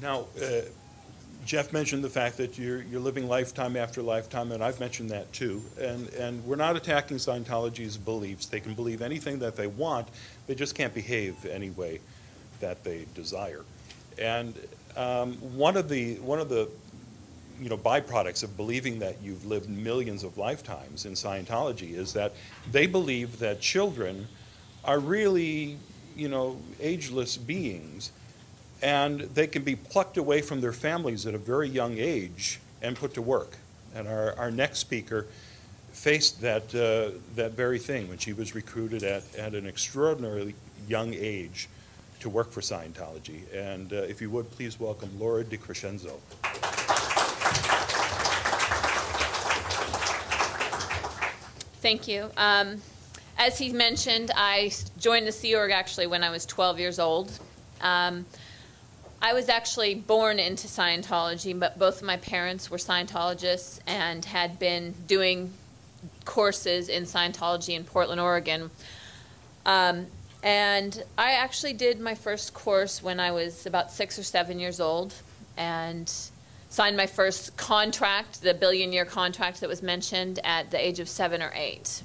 Now, Jeff mentioned the fact that you're living lifetime after lifetime, and I've mentioned that too. And we're not attacking Scientology's beliefs. They can believe anything that they want. They just can't behave any way that they desire. And one of the byproducts of believing that you've lived millions of lifetimes in Scientology is that they believe that children are really, ageless beings, and they can be plucked away from their families at a very young age and put to work. And our next speaker faced that very thing when she was recruited at an extraordinarily young age to work for Scientology. And if you would, please welcome Laura Decrescenzo. Thank you. As he mentioned, I joined the Sea Org actually when I was 12 years old. I was actually born into Scientology, but both of my parents were Scientologists and had been doing courses in Scientology in Portland, Oregon. And I actually did my first course when I was about 6 or 7 years old and signed my first contract, the billion-year contract that was mentioned, at the age of 7 or 8.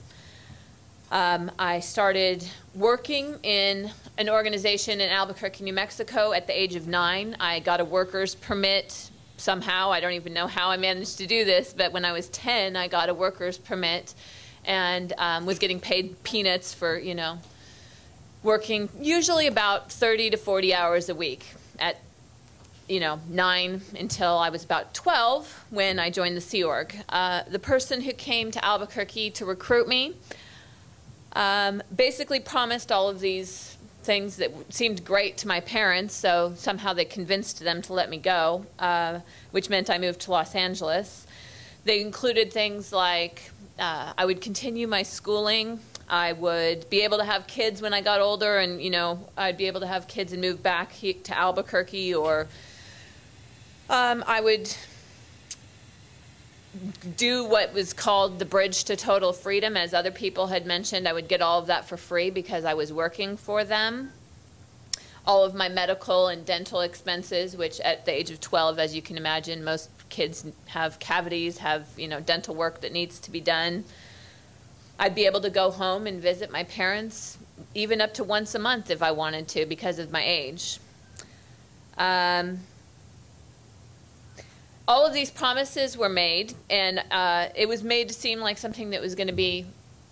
I started working in an organization in Albuquerque, New Mexico at the age of 9. I got a worker's permit somehow. I don't even know how I managed to do this, but when I was 10, I got a worker's permit and was getting paid peanuts for, working usually about 30 to 40 hours a week at 9 until I was about 12 when I joined the Sea Org. The person who came to Albuquerque to recruit me basically promised all of these things that seemed great to my parents, so somehow they convinced them to let me go, which meant I moved to Los Angeles. They included things like I would continue my schooling, I would be able to have kids when I got older, and I'd be able to have kids and move back to Albuquerque, or I would do what was called the bridge to total freedom. As other people had mentioned, I would get all of that for free because I was working for them. All of my medical and dental expenses, which at the age of 12, as you can imagine, most kids have cavities, have dental work that needs to be done. I'd be able to go home and visit my parents even up to once a month if I wanted to because of my age. All of these promises were made, and it was made to seem like something that was going to be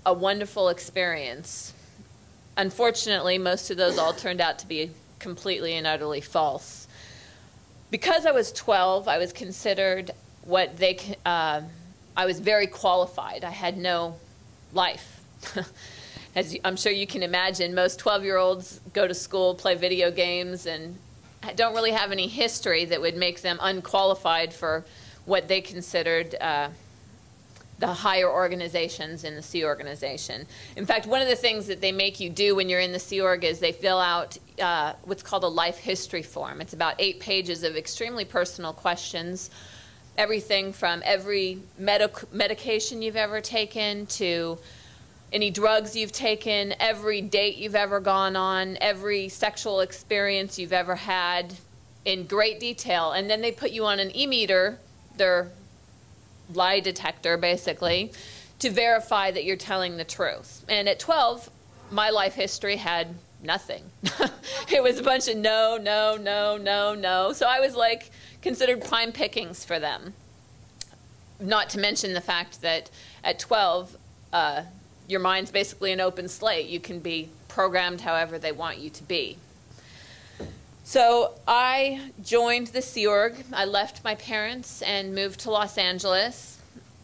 a wonderful experience. Unfortunately, most of those all turned out to be completely and utterly false. Because I was 12, I was considered I was very qualified. I had no life. As I'm sure you can imagine, most 12-year-olds go to school, play video games, and don't really have any history that would make them unqualified for what they considered the higher organizations in the Sea Organization. In fact, one of the things that they make you do when you're in the Sea Org is they fill out what's called a life history form. It's about 8 pages of extremely personal questions, everything from every medication you've ever taken to any drugs you've taken, every date you've ever gone on, every sexual experience you've ever had in great detail. And then they put you on an e-meter, their lie detector basically, to verify that you're telling the truth. And at 12, my life history had nothing. It was a bunch of no, no, no, no, no. So I was like considered prime pickings for them. Not to mention the fact that at 12, your mind's basically an open slate. You can be programmed however they want you to be. So I joined the Sea Org. I left my parents and moved to Los Angeles.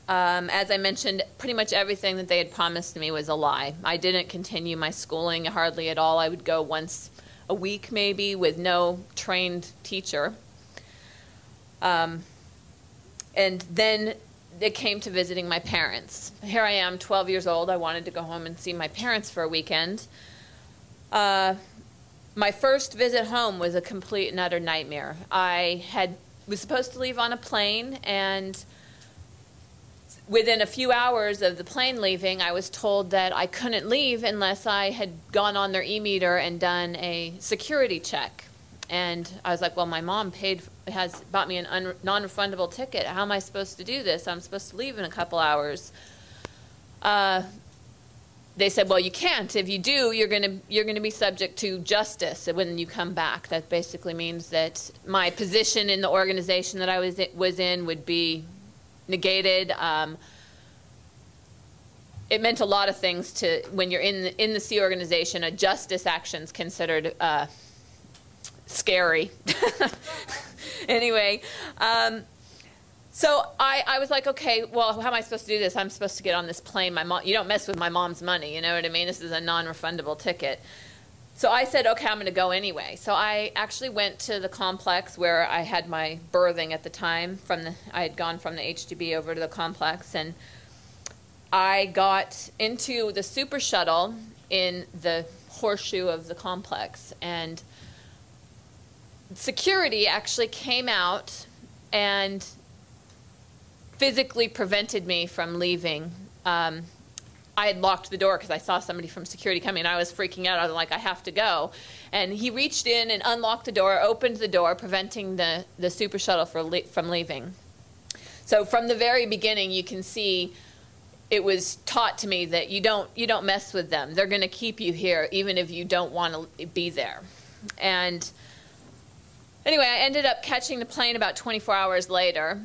As I mentioned, pretty much everything that they had promised me was a lie. I didn't continue my schooling hardly at all. I would go once a week maybe with no trained teacher. And then it came to visiting my parents. Here I am, 12 years old. I wanted to go home and see my parents for a weekend. My first visit home was a complete and utter nightmare. I was supposed to leave on a plane, and within a few hours of the plane leaving, I was told that I couldn't leave unless I had gone on their e-meter and done a security check. And I was like, well, my mom has bought me a non-refundable ticket. How am I supposed to do this? I'm supposed to leave in a couple hours. They said, well, you can't. If you do, you're gonna be subject to justice when you come back. That basically means that my position in the organization that I was in would be negated. It meant a lot of things to when you're in the Sea organization. A justice action's considered scary. Anyway. So I was like, okay, well, how am I supposed to do this? I'm supposed to get on this plane. My mom, you don't mess with my mom's money, you know what I mean? This is a non-refundable ticket. So I said, okay, I'm going to go anyway. So I actually went to the complex where I had my birthing at the time. I had gone from the HDB over to the complex, and I got into the super shuttle in the horseshoe of the complex. And security actually came out and physically prevented me from leaving. I had locked the door because I saw somebody from security coming. I was freaking out. I was like, I have to go. And he reached in and unlocked the door, opened the door, preventing the super shuttle from leaving. So from the very beginning, you can see it was taught to me that you don't mess with them. They're going to keep you here even if you don't want to be there. And anyway, I ended up catching the plane about 24 hours later.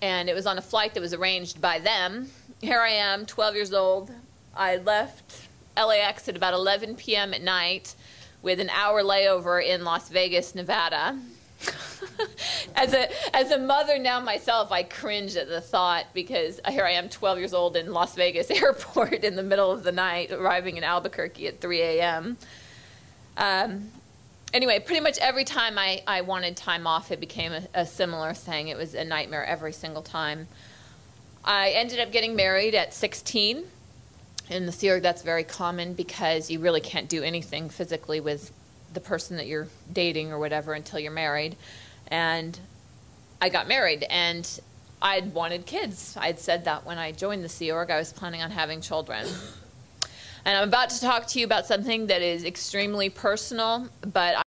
And it was on a flight that was arranged by them. Here I am, 12 years old. I left LAX at about 11 p.m. at night with an hour layover in Las Vegas, Nevada. As a mother now myself, I cringe at the thought because here I am, 12 years old in Las Vegas airport in the middle of the night, arriving in Albuquerque at 3 a.m. Anyway, pretty much every time I wanted time off, it became a similar thing. It was a nightmare every single time. I ended up getting married at 16. In the Sea Org, that's very common because you really can't do anything physically with the person that you're dating or whatever until you're married. And I got married, and I'd wanted kids. I'd said that when I joined the Sea Org, I was planning on having children. And I'm about to talk to you about something that is extremely personal, but